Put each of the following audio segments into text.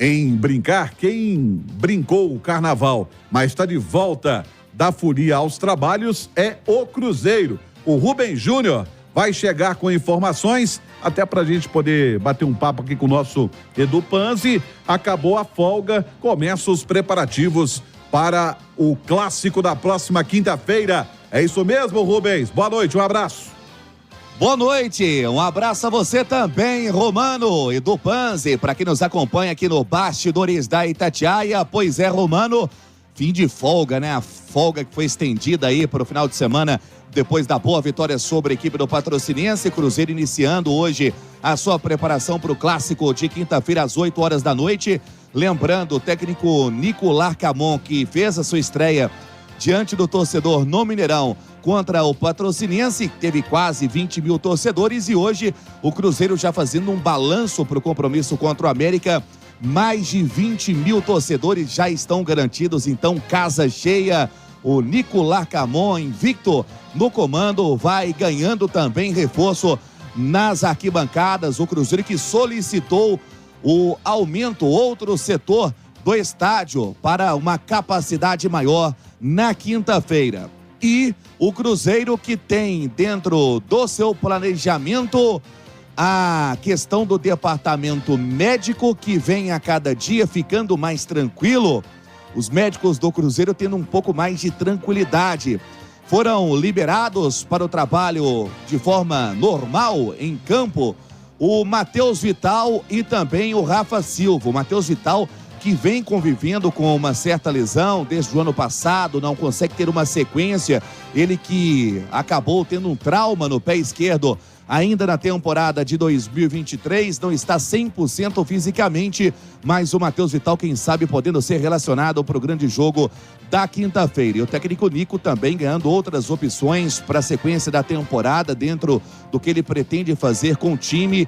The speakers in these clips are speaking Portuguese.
em brincar quem brincou o carnaval, mas está de volta da folia aos trabalhos é o Cruzeiro. O Rubem Júnior vai chegar com informações, até pra gente poder bater um papo aqui com o nosso Edu Panzi. Acabou a folga, começam os preparativos para o clássico da próxima quinta-feira. É isso mesmo, Rubens? Boa noite, um abraço. Boa noite, um abraço a você também, Romano, Edu Panzi, para quem nos acompanha aqui no Bastidores da Itatiaia. Pois é, Romano, fim de folga, né? A folga que foi estendida aí para o final de semana, depois da boa vitória sobre a equipe do Patrocinense. Cruzeiro iniciando hoje a sua preparação para o clássico de quinta-feira às 8 horas da noite. Lembrando, o técnico Nico Larcamon, que fez a sua estreia diante do torcedor no Mineirão contra o Patrocinense, que teve quase 20 mil torcedores, e hoje o Cruzeiro já fazendo um balanço para o compromisso contra o América. Mais de 20 mil torcedores já estão garantidos, então casa cheia. O Nico Larcamon, invicto no comando, vai ganhando também reforço nas arquibancadas. O Cruzeiro que solicitou o aumento, outro setor do estádio para uma capacidade maior na quinta-feira. E o Cruzeiro que tem dentro do seu planejamento a questão do departamento médico, que vem a cada dia ficando mais tranquilo. Os médicos do Cruzeiro tendo um pouco mais de tranquilidade. Foram liberados para o trabalho de forma normal em campo o Matheus Vital e também o Rafa Silva. O Matheus Vital, que vem convivendo com uma certa lesão desde o ano passado, não consegue ter uma sequência. Ele que acabou tendo um trauma no pé esquerdo ainda na temporada de 2023, não está 100% fisicamente, mas o Matheus Vital, quem sabe, podendo ser relacionado para o grande jogo da quinta-feira. E o técnico Nico também ganhando outras opções para a sequência da temporada, dentro do que ele pretende fazer com o time,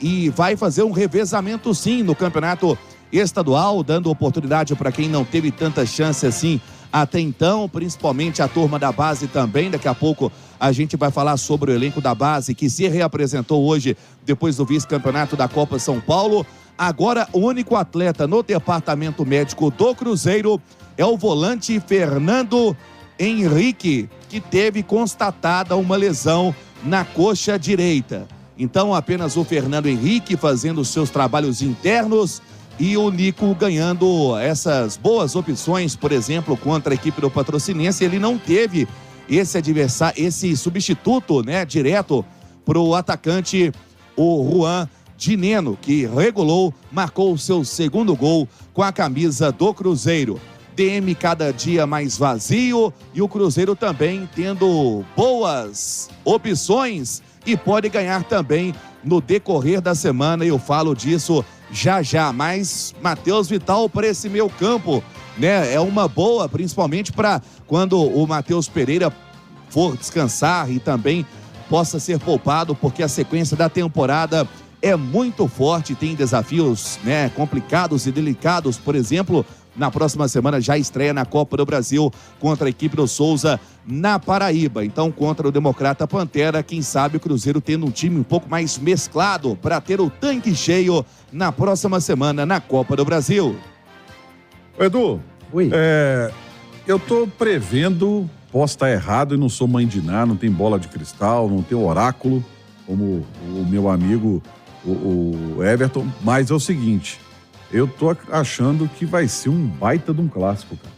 e vai fazer um revezamento sim no campeonato estadual, dando oportunidade para quem não teve tanta chance assim até então, principalmente a turma da base também. Daqui a pouco a gente vai falar sobre o elenco da base que se reapresentou hoje depois do vice-campeonato da Copa São Paulo. Agora, o único atleta no departamento médico do Cruzeiro é o volante Fernando Henrique, que teve constatada uma lesão na coxa direita. Então, apenas o Fernando Henrique fazendo os seus trabalhos internos e o Nico ganhando essas boas opções, por exemplo, contra a equipe do Patrocinense. Ele não teve esse substituto, né, direto para o atacante, o Juan Dineno, que regulou, marcou o seu segundo gol com a camisa do Cruzeiro. DM cada dia mais vazio e o Cruzeiro também tendo boas opções e pode ganhar também no decorrer da semana. Eu falo disso já já, mas Matheus Vital para esse meio campo, né, é uma boa, principalmente para quando o Matheus Pereira for descansar e também possa ser poupado, porque a sequência da temporada é muito forte, tem desafios, né, complicados e delicados. Por exemplo, na próxima semana já estreia na Copa do Brasil contra a equipe do Souza na Paraíba. Então, contra o Democrata Pantera, quem sabe o Cruzeiro tendo um time um pouco mais mesclado para ter o tanque cheio na próxima semana na Copa do Brasil. Edu, oi. Eu tô prevendo, posso estar errado e não sou mãe de nada, não tem bola de cristal, não tem oráculo, como o meu amigo, o Everton, mas é o seguinte, eu tô achando que vai ser um baita de um clássico, cara.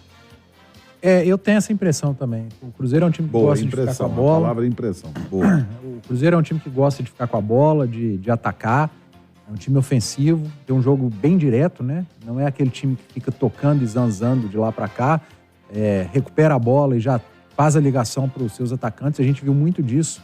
Eu tenho essa impressão também. O Cruzeiro é um time que gosta de ficar com a bola. A palavra é impressão. Boa. O Cruzeiro é um time que gosta de ficar com a bola, de atacar. É um time ofensivo, tem um jogo bem direto, né? Não é aquele time que fica tocando e zanzando de lá para cá. Recupera a bola e já faz a ligação para os seus atacantes. A gente viu muito disso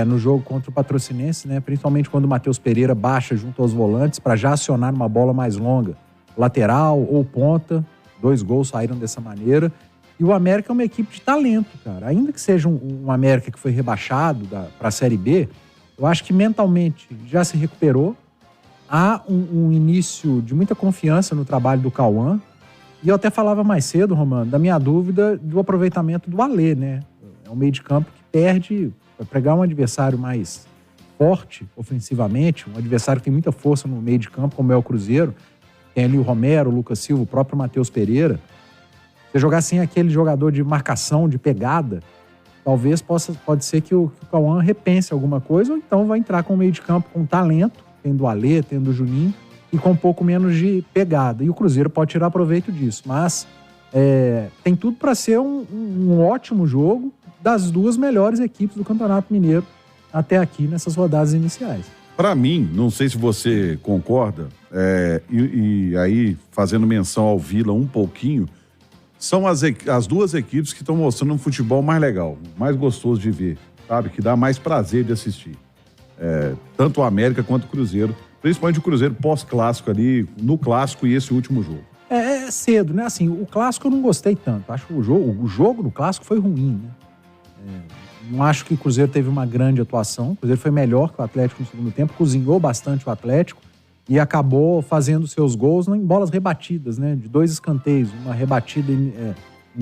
no jogo contra o Patrocinense, né? Principalmente quando o Matheus Pereira baixa junto aos volantes para já acionar uma bola mais longa, lateral ou ponta. 2 gols saíram dessa maneira. E o América é uma equipe de talento, cara. Ainda que seja um América que foi rebaixado para a Série B, eu acho que mentalmente já se recuperou. Há um início de muita confiança no trabalho do Cauã. E eu até falava mais cedo, Romano, da minha dúvida do aproveitamento do Alê, né? É um meio de campo que perde para pegar um adversário mais forte ofensivamente, um adversário que tem muita força no meio de campo, como é o Cruzeiro. Tem ali o Romero, o Lucas Silva, o próprio Matheus Pereira. Você jogar sem aquele jogador de marcação, de pegada, talvez pode ser que o Cauã repense alguma coisa, ou então vai entrar com o meio de campo com talento, tendo o Alê, tendo o Juninho, e com um pouco menos de pegada. E o Cruzeiro pode tirar proveito disso. Mas tem tudo para ser um ótimo jogo das duas melhores equipes do Campeonato Mineiro até aqui nessas rodadas iniciais. Para mim, não sei se você concorda, e aí fazendo menção ao Vila um pouquinho, são as duas equipes que estão mostrando um futebol mais legal, mais gostoso de ver, sabe? Que dá mais prazer de assistir. Tanto o América quanto o Cruzeiro, principalmente o Cruzeiro pós-clássico ali, no clássico e esse último jogo. É cedo, né? Assim, o clássico eu não gostei tanto. Acho que o jogo no clássico foi ruim, né? Não acho que o Cruzeiro teve uma grande atuação. O Cruzeiro foi melhor que o Atlético no segundo tempo, cozinhou bastante o Atlético e acabou fazendo seus gols em bolas rebatidas, né? De 2 escanteios, uma rebatida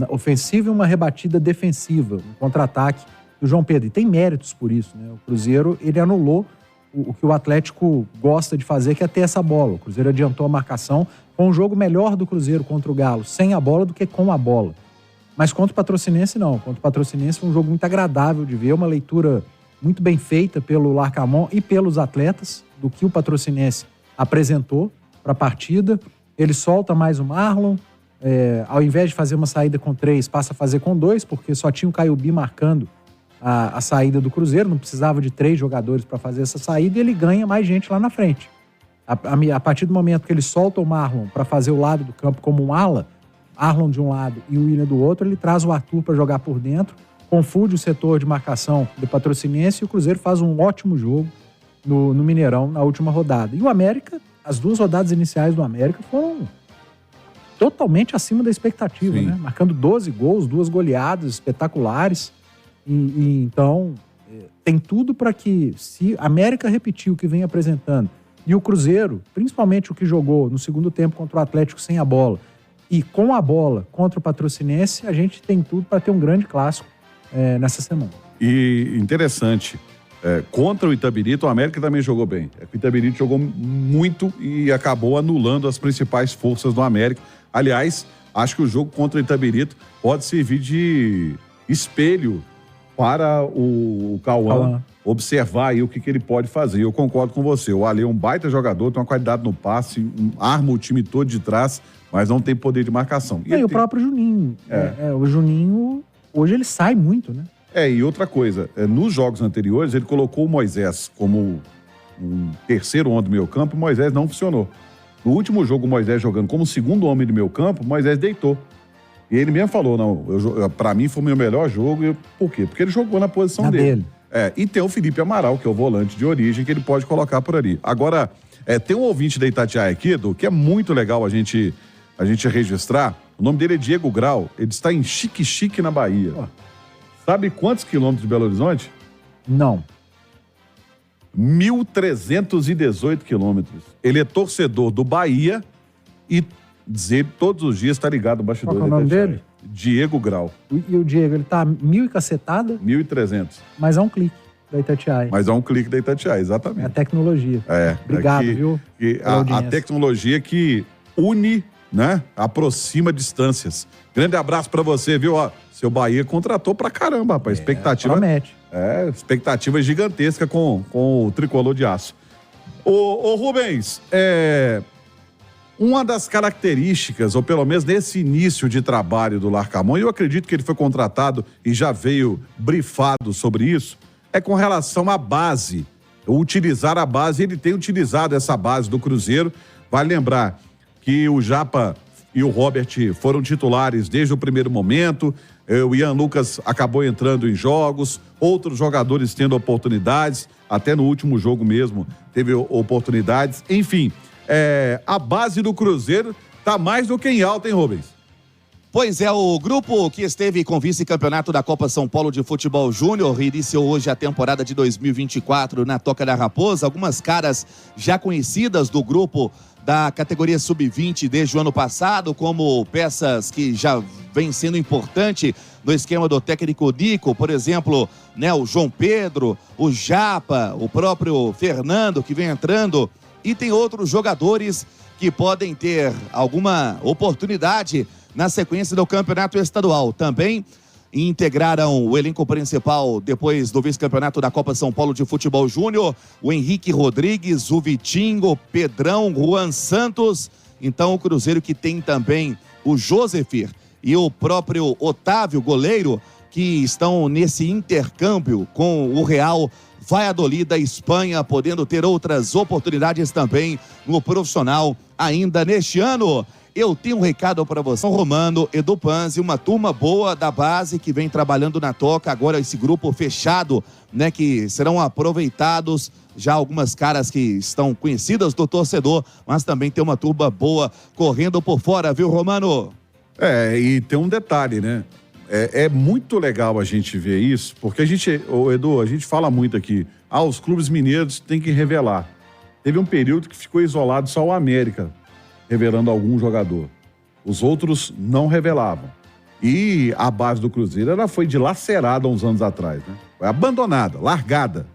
ofensiva e uma rebatida defensiva, um contra-ataque do João Pedro. E tem méritos por isso, né? O Cruzeiro, ele anulou o que o Atlético gosta de fazer, que é ter essa bola. O Cruzeiro adiantou a marcação. Foi um jogo melhor do Cruzeiro contra o Galo, sem a bola do que com a bola. Mas contra o Patrocinense, não. Contra o Patrocinense foi um jogo muito agradável de ver, uma leitura muito bem feita pelo Larcamón e pelos atletas do que o Patrocinense apresentou para a partida. Ele solta mais o Marlon, ao invés de fazer uma saída com 3, passa a fazer com 2, porque só tinha o Caiobi marcando a saída do Cruzeiro, não precisava de 3 jogadores para fazer essa saída, e ele ganha mais gente lá na frente. A partir do momento que ele solta o Marlon para fazer o lado do campo como um ala, Arlon de um lado e o William do outro, ele traz o Arthur para jogar por dentro, confunde o setor de marcação do Patrocinense, e o Cruzeiro faz um ótimo jogo no Mineirão na última rodada. E o América, as 2 rodadas iniciais do América foram totalmente acima da expectativa, né? Marcando 12 gols, 2 goleadas espetaculares. E então tem tudo para que, se a América repetir o que vem apresentando e o Cruzeiro, principalmente o que jogou no segundo tempo contra o Atlético sem a bola e com a bola contra o Patrocinense, a gente tem tudo para ter um grande clássico nessa semana. E interessante, contra o Itabirito, o América também jogou bem. O Itabirito jogou muito e acabou anulando as principais forças do América. Aliás, acho que o jogo contra o Itabirito pode servir de espelho para o Cauã observar aí o que ele pode fazer. Eu concordo com você. O Ale é um baita jogador, tem uma qualidade no passe, arma o time todo de trás, mas não tem poder de marcação. E o próprio Juninho. O Juninho, hoje ele sai muito, né? E outra coisa, nos jogos anteriores ele colocou o Moisés como um terceiro homem do meio campo, e o Moisés não funcionou. No último jogo, o Moisés jogando como segundo homem do meio campo, o Moisés deitou. E ele mesmo falou, não, pra mim foi o meu melhor jogo. Por quê? Porque ele jogou na posição dele. E tem o Felipe Amaral, que é o volante de origem, que ele pode colocar por ali. Agora, tem um ouvinte da Itatiaia aqui, Edu, que é muito legal a gente registrar. O nome dele é Diego Grau. Ele está em Xique-Xique, na Bahia. Sabe quantos quilômetros de Belo Horizonte? Não. 1.318 quilômetros. Ele é torcedor do Bahia e dizer todos os dias está ligado no bastidor. Qual é o nome dele? Diego Grau. E o Diego, ele tá 1.000 e cacetada? 1.300. Mas é um clique da Itatiaia. Mas é um clique da Itatiaia, exatamente. É a tecnologia. Obrigado, viu? A tecnologia que une, né? Aproxima distâncias. Grande abraço pra você, viu? Seu Bahia contratou pra caramba, rapaz. Expectativa. Promete. Expectativa gigantesca com o tricolor de aço. Ô Rubens, uma das características, ou pelo menos nesse início de trabalho do Larcamón, e eu acredito que ele foi contratado e já veio brifado sobre isso, é com relação à base. Utilizar a base, ele tem utilizado essa base do Cruzeiro. Vale lembrar que o Japa e o Robert foram titulares desde o primeiro momento. O Ian Lucas acabou entrando em jogos, outros jogadores tendo oportunidades, até no último jogo mesmo teve oportunidades. Enfim, a base do Cruzeiro tá mais do que em alta, hein, Rubens? Pois é, o grupo que esteve com vice-campeonato da Copa São Paulo de Futebol Júnior iniciou hoje a temporada de 2024 na Toca da Raposa. Algumas caras já conhecidas do grupo da categoria Sub-20 desde o ano passado, como peças que já vêm sendo importante no esquema do técnico Nico, por exemplo, né, o João Pedro, o Japa, o próprio Fernando que vem entrando, e tem outros jogadores que podem ter alguma oportunidade na sequência do campeonato estadual. Também integraram o elenco principal depois do vice-campeonato da Copa São Paulo de Futebol Júnior, o Henrique Rodrigues, o Vitinho, Pedrão, Juan Santos. Então o Cruzeiro, que tem também o Josefir e o próprio Otávio, goleiro, que estão nesse intercâmbio com o Real Valladolid da Espanha, podendo ter outras oportunidades também no profissional ainda neste ano. Eu tenho um recado para você, Romano, Edu Panzi, uma turma boa da base que vem trabalhando na toca, agora esse grupo fechado, né, que serão aproveitados, já algumas caras que estão conhecidas do torcedor, mas também tem uma turma boa correndo por fora, viu, Romano? E tem um detalhe, né? É muito legal a gente ver isso, porque Edu, a gente fala muito aqui, os clubes mineiros têm que revelar. Teve um período que ficou isolado só o América, revelando algum jogador. Os outros não revelavam. E a base do Cruzeiro, ela foi dilacerada há uns anos atrás, né? Foi abandonada, largada.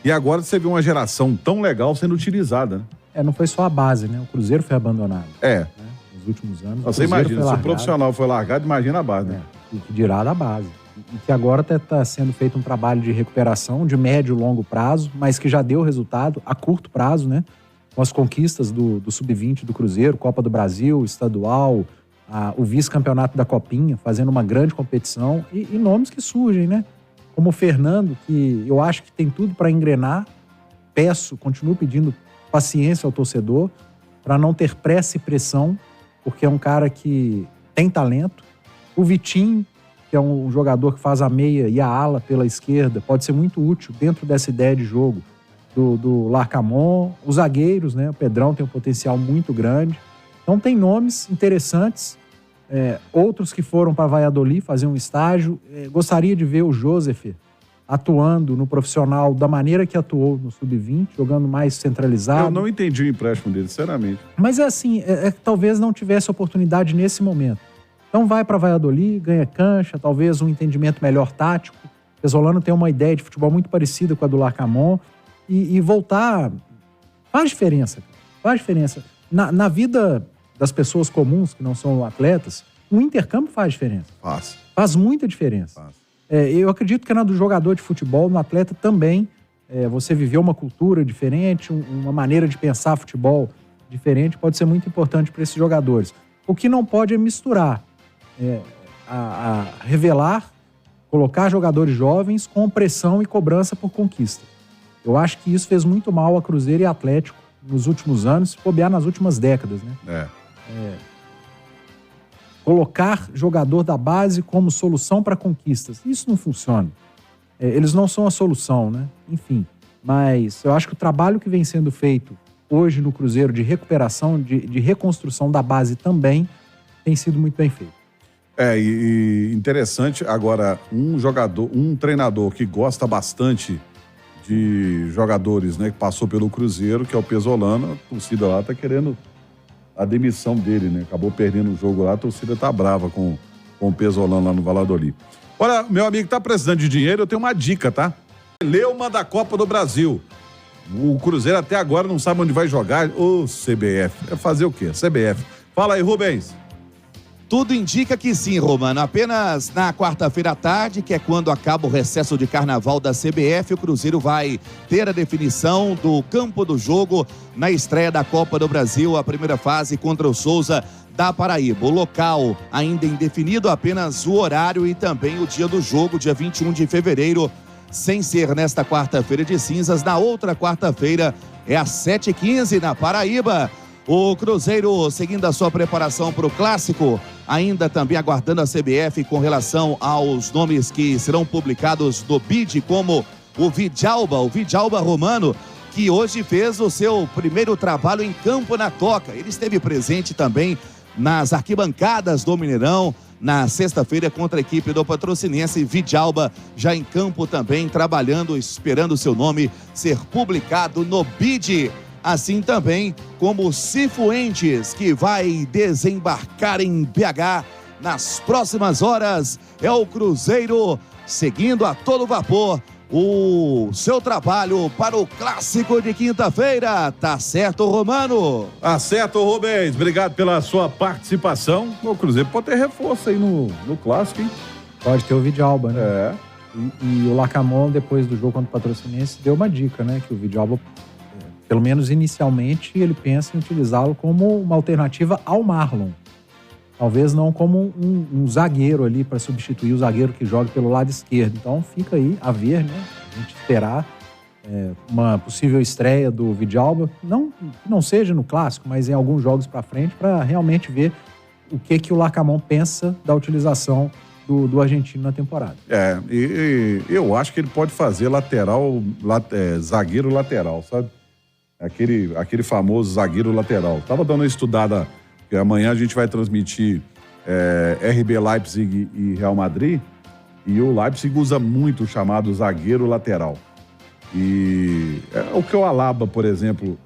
E agora você vê uma geração tão legal sendo utilizada, né? Não foi só a base, né? O Cruzeiro foi abandonado. Né? Nos últimos anos. Você imagina, se o profissional foi largado, imagina a base, né? E que dirá da base. E que agora está sendo feito um trabalho de recuperação de médio e longo prazo, mas que já deu resultado a curto prazo, né? Com as conquistas do Sub-20 do Cruzeiro, Copa do Brasil, estadual, o vice-campeonato da Copinha, fazendo uma grande competição, e nomes que surgem, né? Como o Fernando, que eu acho que tem tudo para engrenar. Continuo pedindo paciência ao torcedor, para não ter pressa e pressão, porque é um cara que tem talento. O Vitinho, que é um jogador que faz a meia e a ala pela esquerda, pode ser muito útil dentro dessa ideia de jogo do Larcamon. Os zagueiros, né? O Pedrão tem um potencial muito grande. Então tem nomes interessantes, outros que foram para Valladolid fazer um estágio. Gostaria de ver o Josef atuando no profissional da maneira que atuou no Sub-20, jogando mais centralizado. Eu não entendi o empréstimo dele, sinceramente. Mas talvez não tivesse oportunidade nesse momento. Então vai para Valladolid, ganha cancha, talvez um entendimento melhor tático. O Pesolano tem uma ideia de futebol muito parecida com a do Larcamon. E voltar faz diferença. Faz diferença. Na vida das pessoas comuns, que não são atletas, o intercâmbio faz diferença. Faz muita diferença. Eu acredito que na do jogador de futebol, no atleta também, você viveu uma cultura diferente, uma maneira de pensar futebol diferente, pode ser muito importante para esses jogadores. O que não pode é misturar, revelar, colocar jogadores jovens com pressão e cobrança por conquista. Eu acho que isso fez muito mal a Cruzeiro e Atlético nos últimos anos, se bobear nas últimas décadas, né? Colocar jogador da base como solução para conquistas. Isso não funciona. Eles não são a solução, né? Enfim, mas eu acho que o trabalho que vem sendo feito hoje no Cruzeiro de recuperação, de reconstrução da base também, tem sido muito bem feito. E interessante, agora, um treinador que gosta bastante de jogadores, né, que passou pelo Cruzeiro, que é o Pesolano, a torcida lá tá querendo a demissão dele, né? Acabou perdendo o jogo lá, a torcida tá brava com o Pesolano lá no Valladolid. Olha, meu amigo, tá precisando de dinheiro, eu tenho uma dica, tá? Leuma da Copa do Brasil. O Cruzeiro até agora não sabe onde vai jogar. Ô, CBF. Fazer o quê? CBF. Fala aí, Rubens. Tudo indica que sim, Romano. Apenas na quarta-feira à tarde, que é quando acaba o recesso de carnaval da CBF, o Cruzeiro vai ter a definição do campo do jogo na estreia da Copa do Brasil, a primeira fase contra o Souza da Paraíba. O local ainda indefinido, apenas o horário e também o dia do jogo, dia 21 de fevereiro, sem ser nesta quarta-feira de cinzas. Na outra quarta-feira é às 7h15 na Paraíba. O Cruzeiro seguindo a sua preparação para o Clássico, ainda também aguardando a CBF com relação aos nomes que serão publicados no BID, como o Vidalba Romano, que hoje fez o seu primeiro trabalho em campo na Toca. Ele esteve presente também nas arquibancadas do Mineirão, na sexta-feira contra a equipe do Patrocinense. Vidalba já em campo também, trabalhando, esperando o seu nome ser publicado no BID. Assim também como o Cifuentes, que vai desembarcar em BH nas próximas horas. É o Cruzeiro seguindo a todo vapor o seu trabalho para o clássico de quinta-feira. Tá certo, Romano? Tá certo, Rubens. Obrigado pela sua participação. O Cruzeiro pode ter reforço aí no clássico, hein? Pode ter o Vidalba, né? É. E o Lacamon, depois do jogo contra o Patrocinense, deu uma dica, né? Que o Vidalba, pelo menos inicialmente, ele pensa em utilizá-lo como uma alternativa ao Marlon. Talvez não como um zagueiro ali para substituir o zagueiro que joga pelo lado esquerdo. Então fica aí a ver, né? A gente esperar uma possível estreia do Vidalba. Não seja no clássico, mas em alguns jogos para frente, para realmente ver o que o Lacamon pensa da utilização do argentino na temporada. E eu acho que ele pode fazer zagueiro lateral, sabe? Aquele famoso zagueiro lateral. Tava dando uma estudada, porque amanhã a gente vai transmitir RB Leipzig e Real Madrid, e o Leipzig usa muito o chamado zagueiro lateral. E o que o Alaba, por exemplo,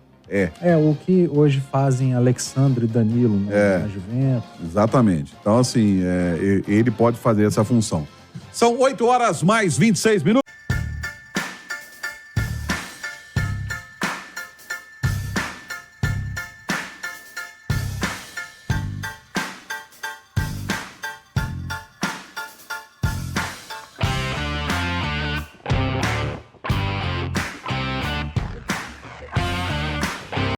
o que hoje fazem Alexandre e Danilo na Juventus. Exatamente. Então, assim, ele pode fazer essa função. São 8 horas mais 26 minutos.